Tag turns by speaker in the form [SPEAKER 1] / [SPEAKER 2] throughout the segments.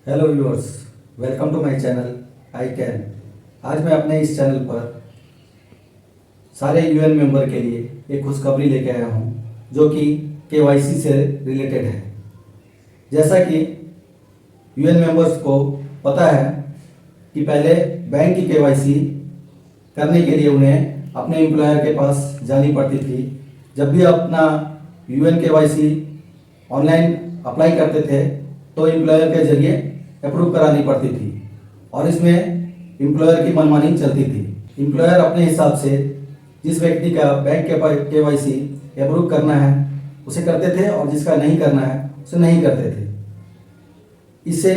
[SPEAKER 1] Hello viewers, welcome to my channel I can. आज मैं अपने इस चैनल पर सारे यूएन मेंबर के लिए एक खुशखबरी लेके आया हूँ जो कि केवाईसी से रिलेटेड है। जैसा कि यूएन मेंबर्स को पता है कि पहले बैंक की केवाईसी करने के लिए उन्हें अपने एम्प्लॉयर के पास जानी पड़ती थी। जब भी अपना यूएन केवाईसी ऑनलाइन अप्लाई करते थे तो एम्प्लॉयर के जरिए अप्रूव करानी पड़ती थी और इसमें एम्प्लॉयर की मनमानी चलती थी। एम्प्लॉयर अपने हिसाब से जिस व्यक्ति का बैंक के केवाईसी अप्रूव करना है उसे करते थे और जिसका नहीं करना है उसे नहीं करते थे। इससे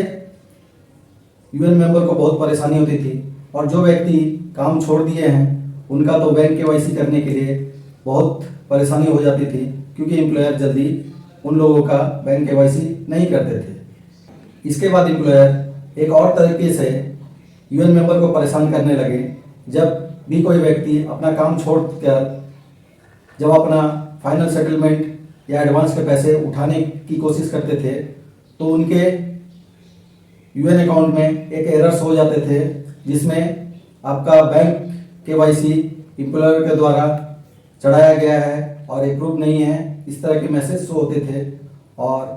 [SPEAKER 1] यूएन मेंबर को बहुत परेशानी होती थी और जो व्यक्ति काम छोड़ दिए हैं उनका तो बैंक केवाईसी करने के लिए बहुत परेशानी हो जाती थी, क्योंकि एम्प्लॉयर जल्दी उन लोगों का बैंक केवाईसी नहीं करते थे। इसके बाद एम्प्लॉयर एक और तरीके से यूएन मेंबर को परेशान करने लगे। जब भी कोई व्यक्ति अपना काम छोड़कर जब अपना फाइनल सेटलमेंट या एडवांस के पैसे उठाने की कोशिश करते थे तो उनके यूएन अकाउंट में एक एरर्स हो जाते थे, जिसमें आपका बैंक केवाईसी एम्प्लॉयर के द्वारा चढ़ाया गया है और अप्रूव नहीं है, इस तरह के मैसेज शो होते थे और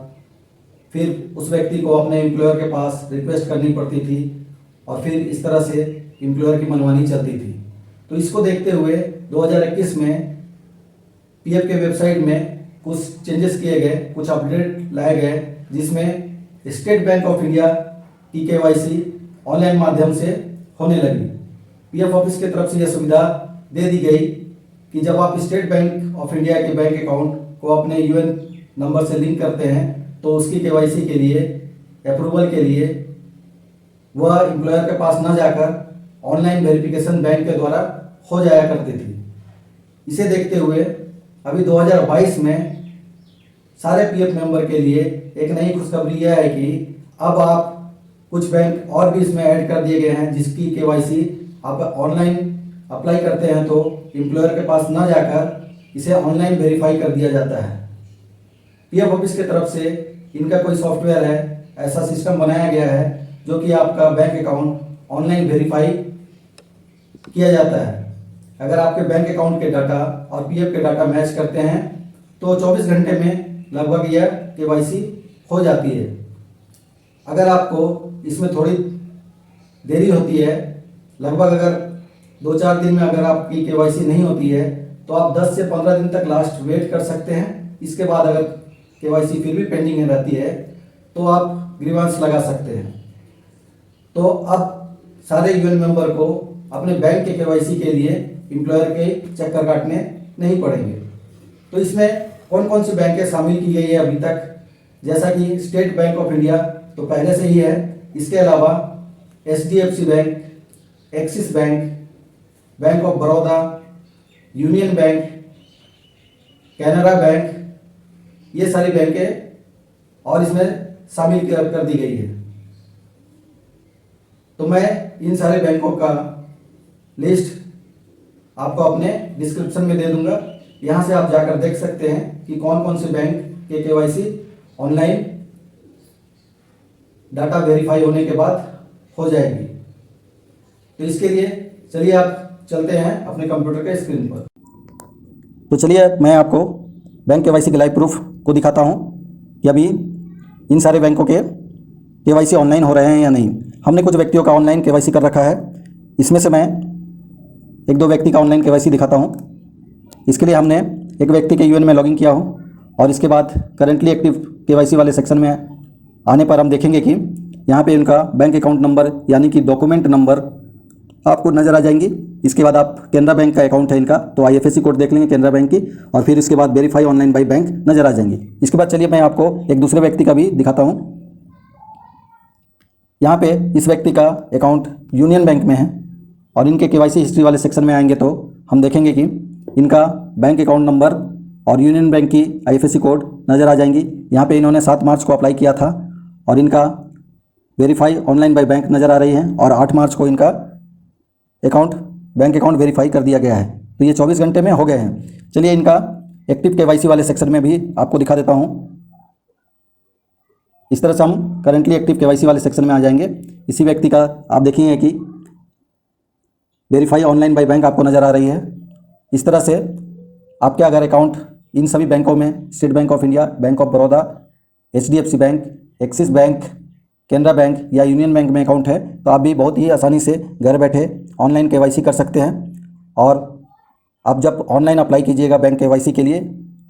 [SPEAKER 1] फिर उस व्यक्ति को अपने एम्प्लॉयर के पास रिक्वेस्ट करनी पड़ती थी और फिर इस तरह से एम्प्लॉयर की मनमानी चलती थी। तो इसको देखते हुए 2021 में पीएफ के वेबसाइट में कुछ चेंजेस किए गए, कुछ अपडेट लाए गए, जिसमें स्टेट बैंक ऑफ इंडिया की केवाईसी ऑनलाइन माध्यम से होने लगी। पीएफ ऑफिस की तरफ से यह सुविधा दे दी गई कि जब आप स्टेट बैंक ऑफ इंडिया के बैंक अकाउंट को अपने यूएन नंबर से लिंक करते हैं तो उसकी केवाईसी के लिए अप्रूवल के लिए वह एम्प्लॉयर के पास न जाकर ऑनलाइन वेरिफिकेशन बैंक के द्वारा हो जाया करती थी। इसे देखते हुए अभी 2022 में सारे पीएफ मेंबर के लिए एक नई खुशखबरी यह है कि अब आप कुछ बैंक और भी इसमें ऐड कर दिए गए हैं, जिसकी केवाईसी आप ऑनलाइन अप्लाई करते हैं तो एम्प्लॉयर के पास न जाकर इसे ऑनलाइन वेरीफाई कर दिया जाता है। पीएफ ऑफिस की तरफ से इनका कोई सॉफ्टवेयर है, ऐसा सिस्टम बनाया गया है जो कि आपका बैंक अकाउंट ऑनलाइन वेरीफाई किया जाता है। अगर आपके बैंक अकाउंट के डाटा और पीएफ के डाटा मैच करते हैं तो 24 घंटे में लगभग यह केवाईसी हो जाती है। अगर आपको इसमें थोड़ी देरी होती है, लगभग अगर 2-4 दिन में अगर आपकी केवाईसी नहीं होती है तो आप 10 से 15 दिन तक लास्ट वेट कर सकते हैं। इसके बाद अगर केवाईसी फिर भी पेंडिंग रहती है तो आप ग्रीवांस लगा सकते हैं। तो अब सारे यूएन मेंबर को अपने बैंक के केवाईसी के लिए एम्प्लॉयर के चक्कर काटने नहीं पड़ेंगे। तो इसमें कौन कौन सी बैंकें शामिल की गई है अभी तक, जैसा कि स्टेट बैंक ऑफ इंडिया तो पहले से ही है। इसके अलावा HDFC bank, axis bank, bank of Baroda, union bank, Canara bank, ये सारी बैंकें और इसमें शामिल कर दी गई है। तो मैं इन सारे बैंकों का लिस्ट आपको अपने डिस्क्रिप्शन में दे दूंगा, यहाँ से आप जाकर देख सकते हैं कि कौन कौन से बैंक के केवाईसी ऑनलाइन डाटा वेरीफाई होने के बाद हो जाएगी। तो इसके लिए चलिए आप चलते हैं अपने कंप्यूटर के स्क्रीन पर।
[SPEAKER 2] तो चलिए मैं आपको बैंक केवाईसी के लाइव प्रूफ को दिखाता हूं कि अभी इन सारे बैंकों के केवाईसी ऑनलाइन हो रहे हैं या नहीं। हमने कुछ व्यक्तियों का ऑनलाइन केवाईसी कर रखा है, इसमें से मैं 1-2 व्यक्ति का ऑनलाइन केवाईसी दिखाता हूं। इसके लिए हमने एक व्यक्ति के यूएन में लॉगिन किया हो और इसके बाद करेंटली एक्टिव केवाईसी वाले सेक्शन में आने पर हम देखेंगे कि यहाँ पे इनका बैंक अकाउंट नंबर यानी कि डॉक्यूमेंट नंबर आपको नज़र आ जाएंगी। इसके बाद आप केनरा बैंक का अकाउंट है इनका तो आईएफएससी कोड देख लेंगे केनरा बैंक की, और फिर इसके बाद वेरीफाई ऑनलाइन बाई बैंक नज़र आ जाएंगी। इसके बाद चलिए मैं आपको एक दूसरे व्यक्ति का भी दिखाता हूँ। यहाँ पे इस व्यक्ति का अकाउंट यूनियन बैंक में है और इनके केवाईसी हिस्ट्री वाले सेक्शन में आएंगे तो हम देखेंगे कि इनका बैंक अकाउंट नंबर और यूनियन बैंक की आईएफएससी कोड नज़र आ जाएंगी। यहाँ पे इन्होंने 7 मार्च को अप्लाई किया था और इनका वेरीफाई ऑनलाइन बाई बैंक नज़र आ रही है और 8 मार्च को इनका बैंक अकाउंट वेरीफाई कर दिया गया है। तो ये 24 घंटे में हो गए हैं। चलिए इनका एक्टिव केवाईसी वाले सेक्शन में भी आपको दिखा देता हूँ। इस तरह से हम करेंटली एक्टिव केवाईसी वाले सेक्शन में आ जाएंगे। इसी व्यक्ति का आप देखेंगे कि वेरीफाई ऑनलाइन बाय बैंक आपको नज़र आ रही है। इस तरह से आपके अगर अकाउंट इन सभी बैंकों में state bank of India, bank of Baroda, HDFC bank, axis bank, Canara bank या यूनियन बैंक में अकाउंट है तो आप भी बहुत ही आसानी से घर बैठे ऑनलाइन केवाईसी कर सकते हैं। और आप जब ऑनलाइन अप्लाई कीजिएगा बैंक केवाईसी के लिए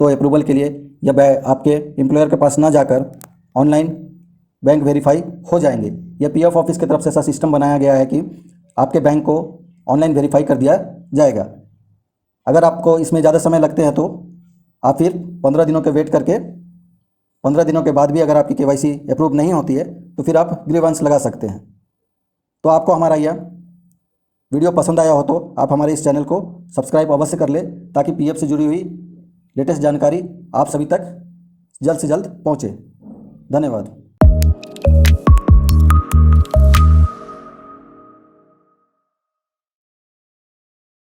[SPEAKER 2] तो अप्रूवल के लिए या आपके एम्प्लॉयर के पास ना जाकर ऑनलाइन बैंक वेरीफाई हो जाएंगे। यह PF ऑफिस की तरफ से ऐसा सिस्टम बनाया गया है कि आपके बैंक को ऑनलाइन वेरीफाई कर दिया जाएगा। अगर आपको इसमें ज़्यादा समय लगते हैं तो आप फिर 15 दिनों के वेट करके 15 दिनों के बाद भी अगर आपकी केवाईसी अप्रूव नहीं होती है तो फिर आप ग्रीवेंस लगा सकते हैं। तो आपको हमारा यह वीडियो पसंद आया हो तो आप हमारे इस चैनल को सब्सक्राइब अवश्य कर लें ताकि PF से जुड़ी हुई लेटेस्ट जानकारी आप सभी तक जल्द से जल्द पहुँचे। धन्यवाद।